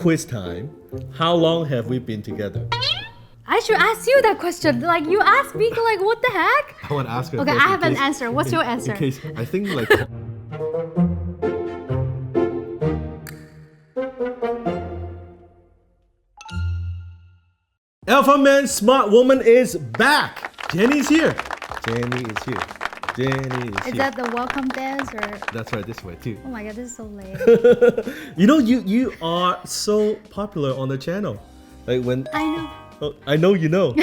quiz time. How long have we been together? I should ask you that question. Like you asked me, like what the heck? I want to ask her. Okay, first I in have an case- answer. What's your answer? In case I think like Alpha Man Smart Woman is back. Jenny's here. Jenny is here. Jenny is Is here. that the welcome dance or? That's right, this way too. Oh my god, this is so late. You know, you are so popular on the channel. Like when I know. oh, I know you know.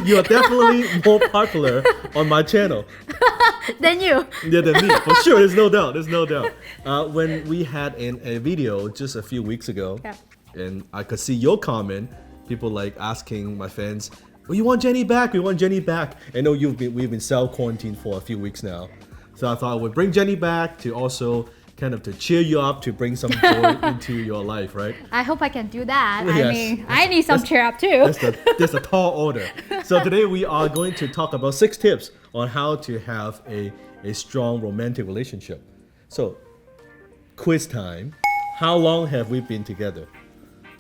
You are definitely more popular on my channel. Then you. Yeah, than me, for sure. There's no doubt. There's no doubt. When we had a video just a few weeks ago, Yeah. and I could see your comment, people like asking my fans, "Oh, you want Jenny back? We want Jenny back." I know we've been self-quarantined for a few weeks now, so I thought I would bring Jenny back to also kind of to cheer you up, to bring some joy into your life, right? I hope I can do that. Yes. I mean, I need some cheer up too. That's a tall order. So today we are going to talk about 6 tips on how to have a strong romantic relationship. So, quiz time. How long have we been together?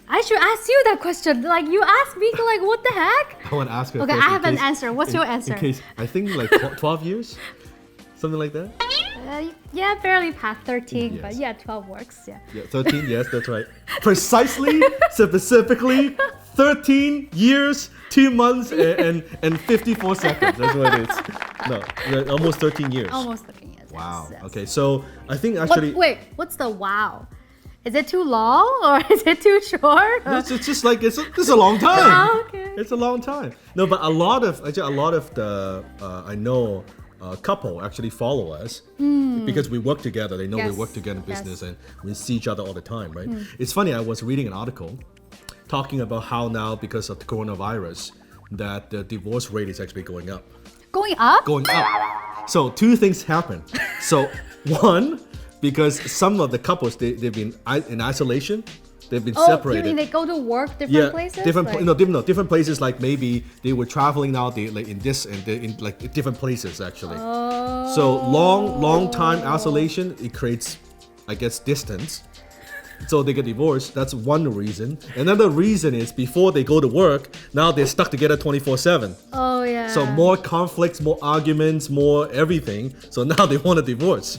I should ask you that question. Like you asked me, like what the heck? I want to ask her Okay, first I in have an case- answer. What's your answer? In case, I think like 12 years? Something like that? Yeah, barely past 13, Yes. but yeah, 12 works. Yeah. Yeah, 13, yes, that's right. Precisely, specifically, 13 years, 2 months, and 54 seconds. That's what it is. No, almost 13 years. Almost 13 years. Wow. yes. Okay, so I think actually... Wait, what's the wow? Is it too long or is it too short? It's just like it's a long time. Oh, okay. It's a long time. No, but a lot of the I know couple actually follow us because we work together. They know we Yes. work together in Yes. business and we see each other all the time, right? It's funny. I was reading an article talking about how now because of the coronavirus that the divorce rate is actually going up. Going up? Going up. So 2 things happen. So one, because some of the couples they've been in isolation, they've been Oh, separated. you mean they go to work different places? Different places. Like maybe they were traveling now. They like in like different places actually. Oh. So long time isolation, it creates, I guess, distance. So they get divorced. That's one reason. Another reason is before they go to work, now they're stuck together 24/7. Oh yeah. So more conflicts, more arguments, more everything. So now they want a divorce.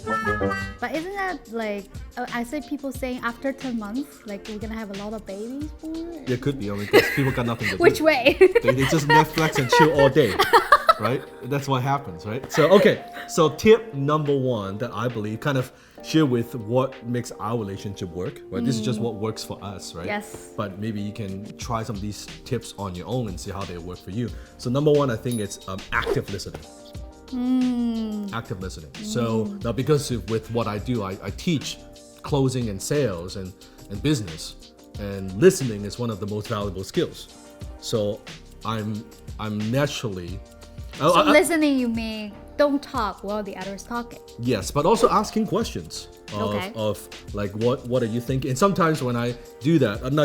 But isn't that like I say people saying after 10 months, like we're gonna have a lot of babies born? It could be, I mean, because people got nothing to do. Which way? They just Netflix and chill all day, right? That's what happens, right? So, okay. So tip number 1 that I believe kind of share with what makes our relationship work, right? This is just what works for us, right? Yes. But maybe you can try some of these tips on your own and see how they work for you. So number 1, I think it's active listening. Active listening. So now because with what I do, I teach closing and sales and business, and listening is one of the most valuable skills. So I'm naturally So listening, you mean don't talk while the other is talking. yes, but also asking questions Okay. of like what are you thinking? And sometimes when I do that, now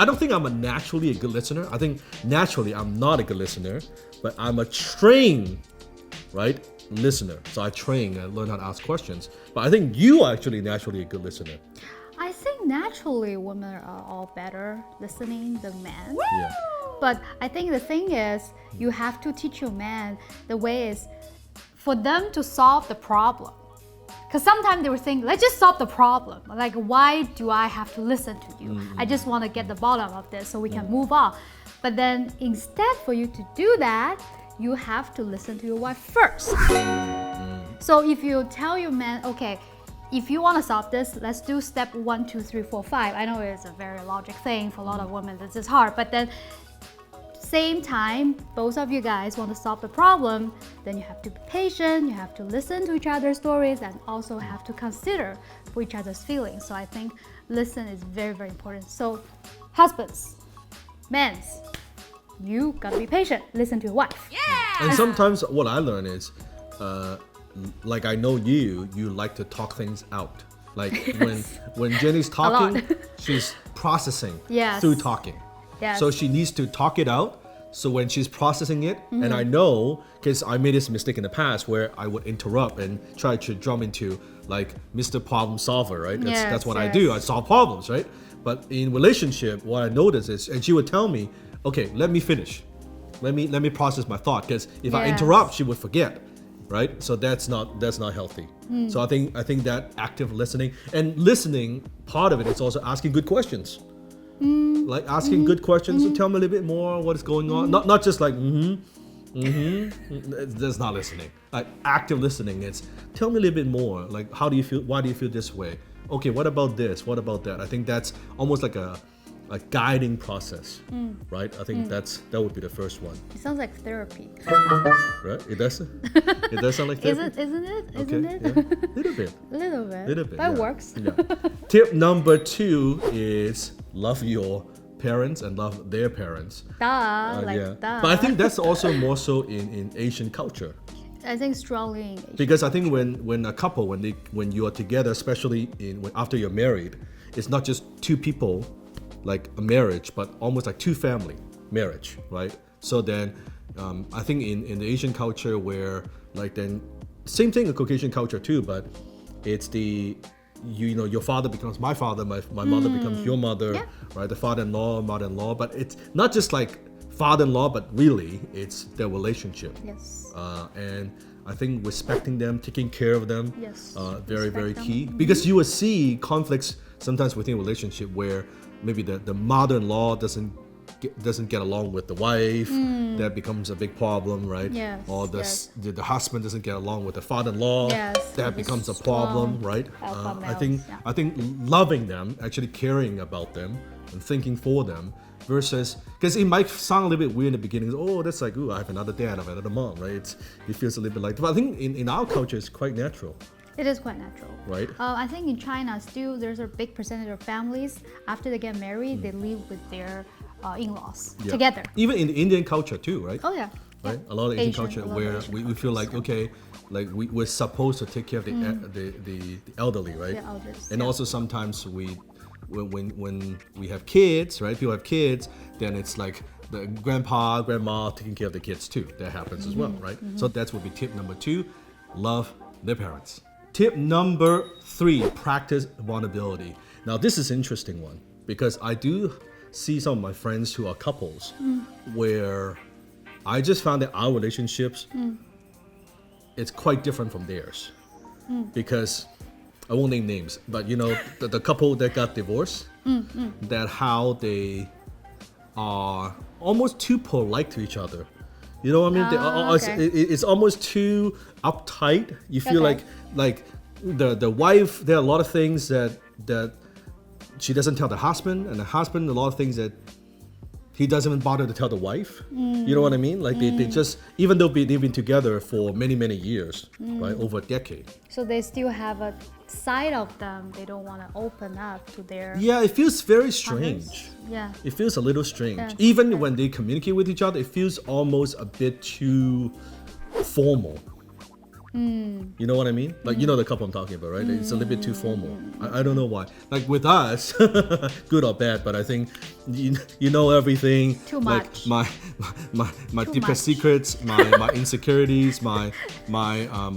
I don't think I'm naturally a good listener. I think naturally I'm not a good listener, but I'm a trained, right, listener. So I train and learn how to ask questions. But I think you are actually naturally a good listener. I think naturally women are all better listening than men. Yeah. But I think the thing is, you have to teach your man the way is for them to solve the problem. Because sometimes they were saying, let's just solve the problem. Like, why do I have to listen to you? I just want to get the bottom of this so we can move on. But then instead for you to do that, you have to listen to your wife first. So if you tell your man, okay, if you want to solve this, let's do step 1, 2, 3, 4, 5. I know it's a very logic thing for a lot of women. This is hard, but then same time, both of you guys want to solve the problem, then you have to be patient, you have to listen to each other's stories, and also have to consider for each other's feelings. So I think listen is very, very important. So husbands, men, you gotta be patient, listen to your wife. And sometimes what I learn is, like I know you like to talk things out. Like when Jenny's talking, she's processing Yes. through talking. Yes. So she needs to talk it out. So when she's processing it, and I know, because I made this mistake in the past where I would interrupt and try to jump into like Mr. Problem Solver, right? That's Yes, what I do. yes. I solve problems, right? But in relationship, what I noticed is, and she would tell me, okay, let me finish. Let me process my thought, because if I interrupt, she would forget, right? So that's not healthy. So I think that active listening, and listening, part of it is also asking good questions. Like asking good questions. So tell me a little bit more what is going on. Not just like that's not listening. Like active listening, it's tell me a little bit more. Like how do you feel? Why do you feel this way? Okay, what about this? What about that? I think that's almost like a guiding process, right? I think that would be the first one. It sounds like therapy. Right? It does. It does sound like therapy. Isn't it? Okay, Isn't it? yeah. Little bit. Little bit. That works. Yeah. Tip number 2 is love your parents and love their parents. Duh. But I think that's also more so in Asian culture. I think strongly in Asian. Because I think when a couple, when you are together, especially after you're married, it's not just two people like a marriage, but almost like two family marriage, right? So then I think in the Asian culture, where like then same thing in Caucasian culture too, but it's your father becomes my father, my mother becomes your mother, right? The father-in-law, mother-in-law, but it's not just like father-in-law, but really it's their relationship. Yes. And I think respecting them, taking care of them, very, very key. Them. Because you will see conflicts sometimes within a relationship where maybe the mother-in-law doesn't get along with the wife. That becomes a big problem, right? Yes. Or the husband doesn't get along with the father-in-law. Yes. That becomes a problem, right? I think loving them, actually caring about them and thinking for them, versus, because it might sound a little bit weird in the beginning. Oh, that's like, ooh, I have another dad, I have another mom, right? It feels a little bit like, but I think in our culture it's quite natural. It is quite natural. Right. I think in China still there's a big percentage of families, after they get married, they live with their in-laws together. Even in the Indian culture too, right? Oh yeah. Right. A lot of Asian culture where we feel like, okay, like we're supposed to take care of the elderly, right? The elders. And also sometimes when we have kids, right? People have kids, then it's like the grandpa, grandma taking care of the kids too. That happens as well, right? So that would be tip number 2, love their parents. Tip number 3, practice vulnerability. Now this is an interesting one, because I do see some of my friends who are couples where I just found that our relationships it's quite different from theirs. Because I won't name names, but the couple that got divorced, that how they are almost too polite to each other. You know what I mean? It's almost too uptight. You feel like the wife, there are a lot of things that she doesn't tell the husband, and the husband, a lot of things that he doesn't even bother to tell the wife. You know what I mean? Like they just, even though they've been together for many, many years, right? Over a decade. So they still have a side of them they don't want to open up to their Yeah, it feels very strange. partners. Yeah. It feels a little strange. Yeah. Even when they communicate with each other, it feels almost a bit too formal. You know what I mean? Like, the couple I'm talking about, right? It's a little bit too formal. I don't know why. Like with us, good or bad, but I think you know everything. Too like much. My Too deepest much. secrets, my insecurities, my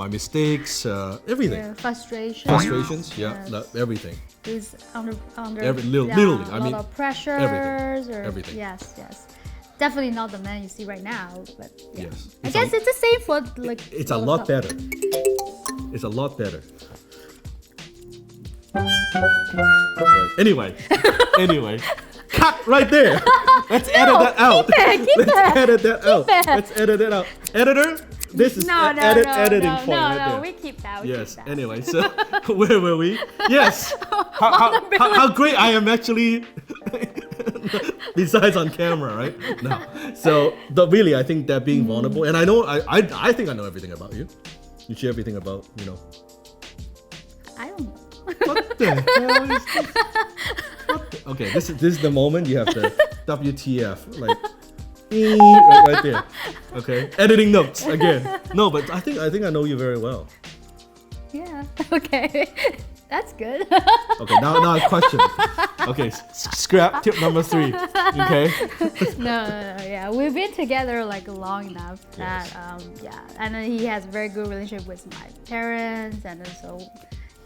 mistakes, everything. Yeah, Frustrations, Yes. everything. Is under literally, a I lot mean, of pressures or everything. Yes. Definitely not the man you see right now, but yeah. Yes. I guess it's the same for like. It's a lot better. It's a lot better. Right. Anyway, cut right there. Let's edit that out. Let's edit that out. Let's edit that out. Editor, this is editing point right there. We keep that. Yes. Anyway, so where were we? Yes. How great I am actually. Besides on camera, right? No. So, but really, I think that being vulnerable, and I know, I think I know everything about you. You share everything about, I don't know. What the hell is this? Okay, this is the moment you have the WTF, like, right there. Okay, editing notes again. No, but I think I know you very well. Yeah. Okay. That's good. Okay, now a question. Okay, scrap tip number 3. Okay. No. Yeah, we've been together like long enough that and then he has a very good relationship with my parents, and then so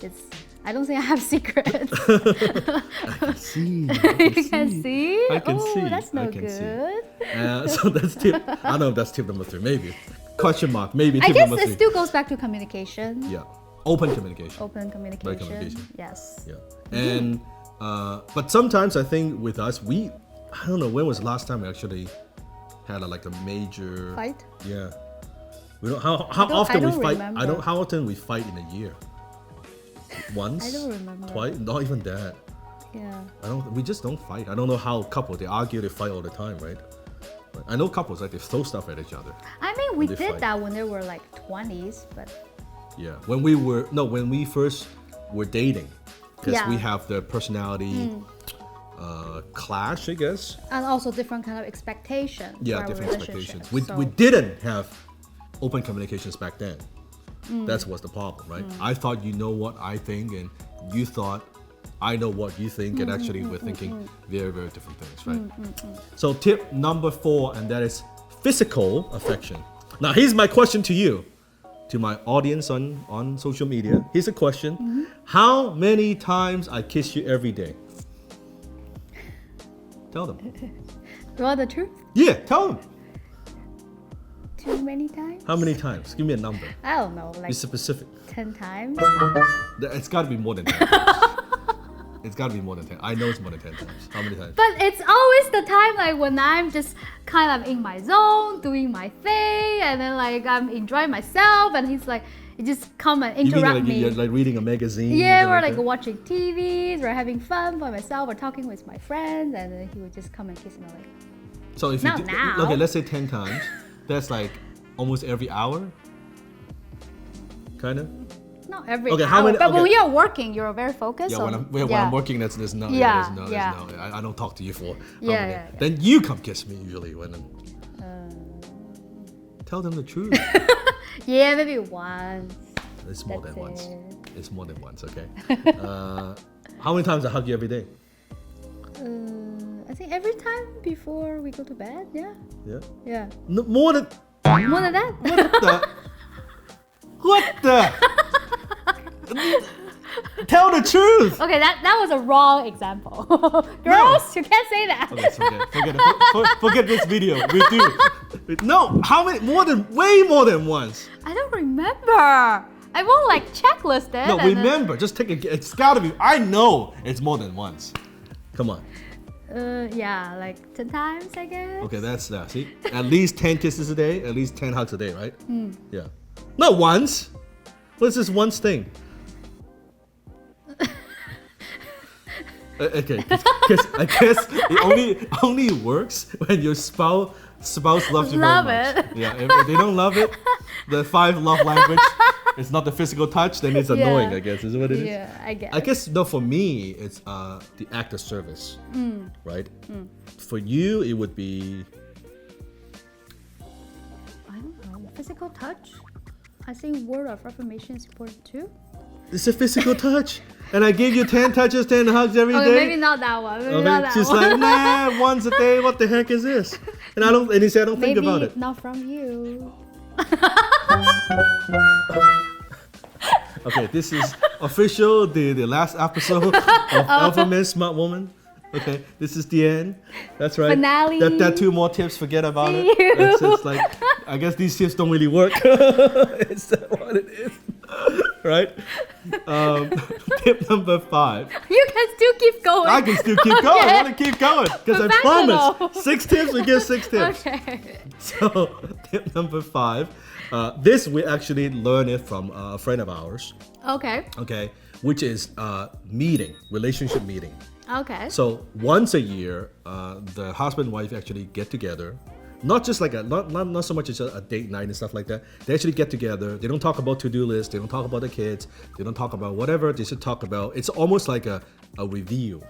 it's I don't think I have secrets. I can see. You can see? I can oh, see. that's no I can good. See. So that's tip. I don't know if that's tip number 3. Maybe. Question mark. Maybe I tip guess number it 3. still goes back to communication. Yeah. Open communication. Open communication. communication. Yes. Yeah. And but sometimes I think with us, I don't know when was the last time we actually had like a major Fight? Yeah. We don't how often I we don't fight. remember. I don't how often we fight in a year. Once? I don't remember. Twice? Not even that. Yeah. We just don't fight. I don't know how couples they argue, they fight all the time, right? I know couples like they throw stuff at each other. I mean, we They did fight. that when they were like 20s, but Yeah. When we first were dating, because Yeah. we have the personality clash, I guess. and also different kind of expectations. Yeah, for our different relationship. expectations. So- We didn't have open communications back then. That's what's the problem, right? I thought you know what I think, and you thought I know what you think, and actually we're thinking very, very different things, right? So tip number 4, and that is physical affection. Now here's my question to you, to my audience on social media. Here's a question. How many times I kiss you every day? Tell them. You want the truth? Yeah, tell them. Too many times? How many times? Give me a number. I don't know, Be like specific. 10 times? It's got to be more than 10 times. It's got to be more than 10. I know it's more than 10 times. How many times? But it's always the time like when I'm just kind of in my zone, doing my thing, and then like I'm enjoying myself, and he's like, he just come and You mean interrupt like me. you're like reading a magazine? Yeah, or we're something like watching TVs, we're having fun by myself, or talking with my friends, and then he would just come and kiss me like, that? So if Not you now. okay, let's say 10 times. That's like almost every hour. Kind of. not every Okay, hour. how many- But when okay. you're working, you're very focused. Yeah, so, when I'm working, there's no. Yeah, there's no. yeah. There's no. I don't talk to you for. how Yeah, many. yeah. Then you come kiss me usually when I'm. Tell them the truth. Yeah, maybe once. It's more That's than once. it. It's more than once. Okay. How many times I hug you every day? I think every time before we go to bed. Yeah, Yeah. yeah. No, more than. More than that. What the? Tell the truth. Okay, that was a wrong example. Girls, you can't say that. Okay, forget it. Forget this video. We do. No, how many? Way more than once. I don't remember. I won't like checklist it. No, and then- remember. Just take a. It's gotta be. I know it's more than once. Come on. Yeah, like 10 times, I guess. Okay, that's that. See, at least 10 kisses a day. At least 10 hugs a day, right? Yeah. Not once. What's this once thing? Okay, because I guess it only works when your spouse loves you Love very much. it. Yeah, if they don't love it, the 5 love language, it's not the physical touch, then it's annoying. Yeah. I guess is what it is. Yeah, I guess. I guess no, for me it's the act of service, right? For you it would be I don't know. Physical touch? I think word of affirmation is important too. it's a physical touch, and I gave you 10 touches, 10 hugs every day. Okay, maybe not that one. Maybe not that She's one. like, nah, once a day. What the heck is this? And he said, I don't think Maybe about it. not from you. Okay, this is official, the last episode of Alpha Man Smart Woman. Okay, this is the end. That's right. Finale. That 2 more tips, forget about See it. you. It's just like, I guess these tips don't really work. It's what it is. Right? Tip number 5. You can still keep going. I can still keep going. I want to keep going because I Professional. promise. 6 tips, we give 6 tips. Okay. So, tip number 5. This we actually learned it from a friend of ours. Okay. Okay, which is relationship meeting. Okay. So once a year, the husband and wife actually get together. Not just like not so much as a date night and stuff like that. They actually get together. They don't talk about to-do lists. They don't talk about the kids. They don't talk about whatever. They should talk about. It's almost like a review.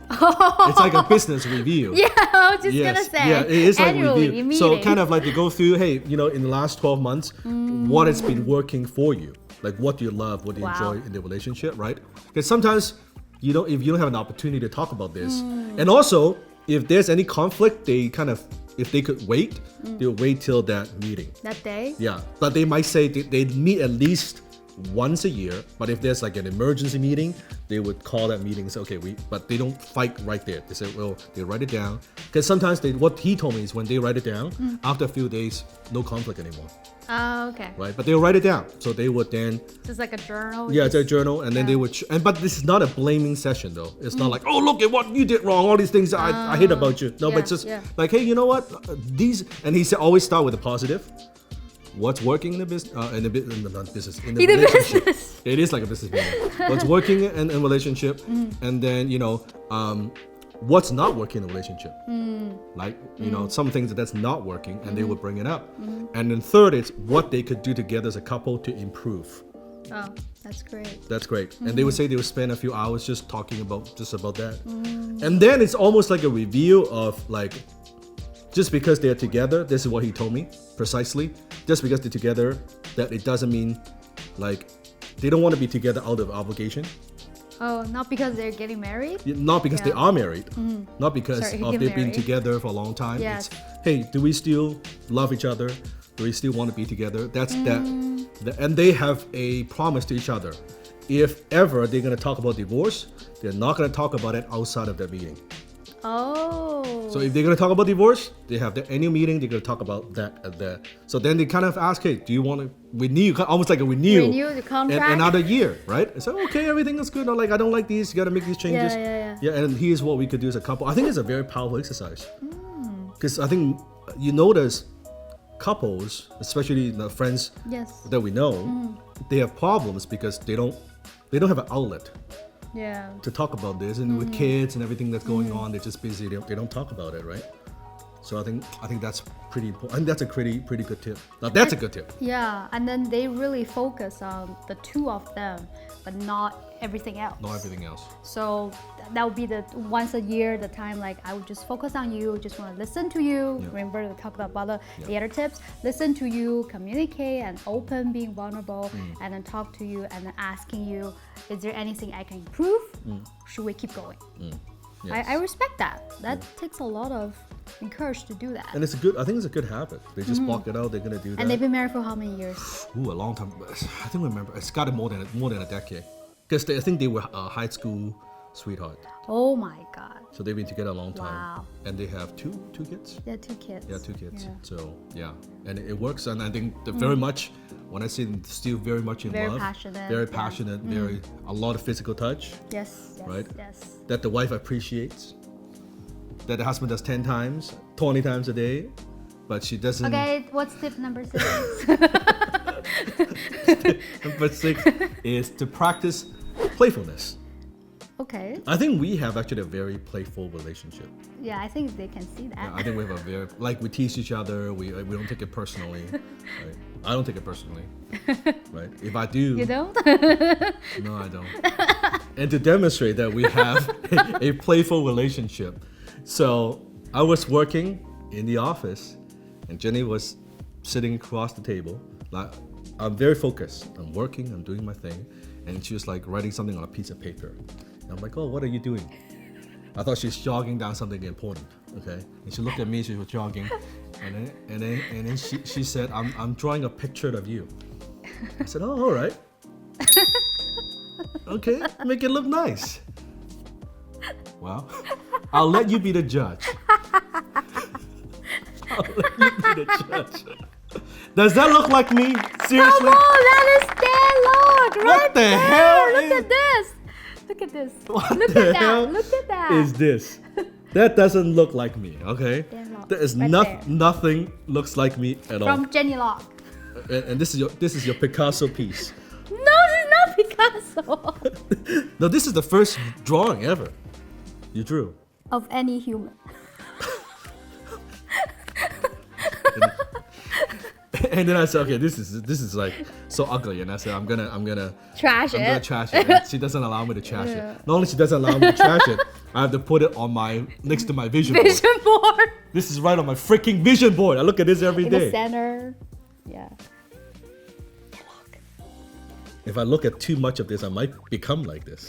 It's like a business review. Yeah, I was just Yes. gonna say. Yeah, it is like annually, review. So meeting. kind of like they go through, hey, in the last 12 months, what has been working for you? Like what do you love, what do you Wow. enjoy in the relationship, right? Because sometimes if you don't have an opportunity to talk about this. And also, if there's any conflict, if they could wait, they'll wait till that meeting. That day. Yeah. But they might say they meet at least once a year. But if there's like an emergency meeting, they would call that meeting and say, okay, but they don't fight right there. They say, well, they write it down. Because sometimes what he told me is when they write it down, after a few days, no conflict anymore. Oh, okay. Right, but they'll write it down. So they would then. Just like a journal. Yeah, it's a journal, and then they would. But this is not a blaming session, though. It's not like, oh, look at what you did wrong. All these things I hate about you. No, but it's just like, hey, you know what? These, and he said, always start with the positive. What's working in the business? In the relationship. Business. It is like a business meeting. What's working in relationship, and then what's not working in the relationship. Like, some things that's not working, and they would bring it up. And then third, it's what they could do together as a couple to improve. Oh, that's great. That's great. And they would say they would spend a few hours just talking about that. And then it's almost like a review of like, just because they're together, this is what he told me precisely. Just because they're together, that it doesn't mean like they don't want to be together out of obligation. Oh, not because they're getting married? Not because they are married. Not because of they've been together for a long time. Yes. It's, hey, do we still love each other? Do we still want to be together? That's that. And they have a promise to each other. If ever they're going to talk about divorce, they're not going to talk about it outside of that meeting. Oh. So if they're going to talk about divorce, they have the annual meeting, they're going to talk about that at that. So then they kind of ask, hey, do you want to renew, almost like a renew the contract? Another year, right? It's like, okay, everything is good. Or like, I don't like these, you got to make these changes. Yeah, and here's what we could do as a couple. I think it's a very powerful exercise. Because I think you notice couples, especially the friends that we know, they have problems because they don't have an outlet. To talk about this, and with kids and everything that's going on, they're just busy. They don't talk about it, right? So I think that's pretty important. I think that's a pretty good tip. Now that's a good tip. Yeah, and then they really focus on the two of them, but not everything else. Not everything else. So that would be the once a year, the time like I would just focus on you, just want to listen to you. Remember we talked about the other tips. Listen to you, communicate and open, being vulnerable, and then talk to you and then asking you, is there anything I can improve? Should we keep going? Yes. I respect that. That takes a lot of encourage to do that. And I think it's a good habit. They just block it out, they're gonna do that. And they've been married for how many years? Ooh, a long time. I think remember it's got more than a decade. Because I think they were high school sweetheart. Oh my God. So they've been together a long time. Wow. And they have two kids? Yeah, 2 kids. Yeah, 2 kids. Yeah. So yeah. And it works, and I think very much, when I say still very much in love. Very passionate, a lot of physical touch. Yes. Right? Yes. That the wife appreciates. That the husband does 10 times, 20 times a day, but she doesn't. Okay, what's tip number 6? Number 6 is to practice playfulness. Okay. I think we have actually a very playful relationship. Yeah, I think they can see that. Yeah, I think we have a very, we tease each other, we don't take it personally. Right? I don't take it personally. Right? If I do. You don't? No, I don't. And to demonstrate that we have a playful relationship. So I was working in the office and Jenny was sitting across the table. Like, I'm very focused. I'm working, I'm doing my thing. And she was like writing something on a piece of paper. And I'm like, oh, what are you doing? I thought she's jogging down something important, okay? And she looked at me, she was jogging. And then she said, I'm drawing a picture of you. I said, oh, all right. Okay, make it look nice. Well, I'll let you be the judge. I'll let you be the judge. Does that look like me? Seriously? Come on, that is their look, right? What the there. hell? Look at this. Look at this. What look the at hell that. Look at that. Is this? That doesn't look like me, okay? There is right nothing looks like me at all. From Jenny Locke. And this is your Picasso piece. No, this is not Picasso. No, this is the first drawing ever you drew. Of any human. And then I said, okay, this is like so ugly, and I said, I'm gonna trash it. I'm gonna trash it. And she doesn't allow me to trash it. Not only she doesn't allow me to trash it, I have to put it on next to my vision board. This is right on my freaking vision board. I look at this every in day. The center. Yeah. If I look at too much of this, I might become like this.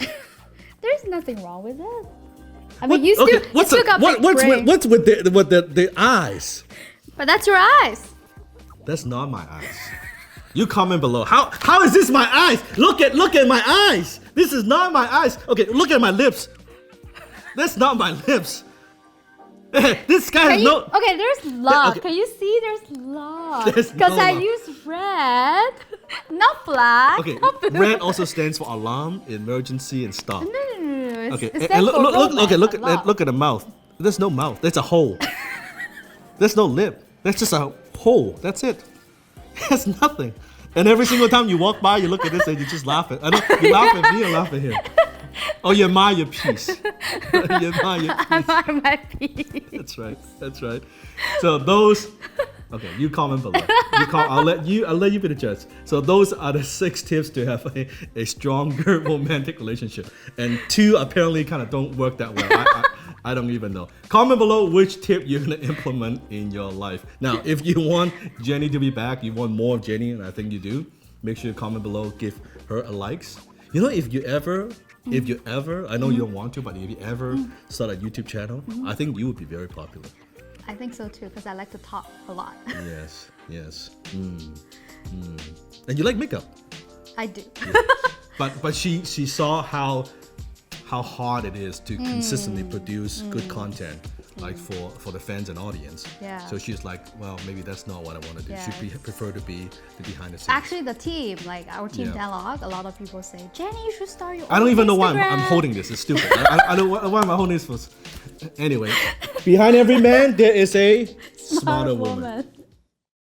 There's nothing wrong with it. I mean, you still got big brain. What's with the eyes? But that's your eyes. That's not my eyes. You comment below. How is this my eyes? Look at my eyes. This is not my eyes. Okay, look at my lips. That's not my lips. This guy has no. Okay, there's love. Okay. Can you see? There's love. There's Because no I love. use red, not black. Okay, not blue. red also stands for alarm, emergency, and stop. No. It's, Okay, it and stands look, for look, romance okay, look and at love. look at the mouth. There's no mouth. There's a hole. There's no lip. That's just a hole. That's it. There's nothing. And every single time you walk by, you look at this and you just laugh at. I know you laugh at me or laugh at him. Oh, you admire your piece. You admire your piece. I'm my piece. That's right. That's right. So those. Okay, you comment below. I'll let you be the judge. So those are the 6 tips to have a stronger romantic relationship, and 2 apparently kind of don't work that well. I don't even know. Comment below which tip you're gonna implement in your life. Now, if you want Jenny to be back, you want more of Jenny, and I think you do, make sure you comment below, give her a likes. You know, if you ever, I know you don't want to, but if you ever start a YouTube channel, I think you would be very popular. I think so too, because I like to talk a lot. Yes. And you like makeup. I do. But she saw how hard it is to consistently produce good content, like for the fans and audience. Yeah. So she's like, well, maybe that's not what I want to do. Yeah. She prefer to be the behind the scenes. Actually, the team, like our team Yeah. dialogue, a lot of people say, Jenny, you should start your own I don't even know why I'm Instagram." holding this. It's stupid. I don't why am I holding this for? Anyway, behind every man there is a smarter woman.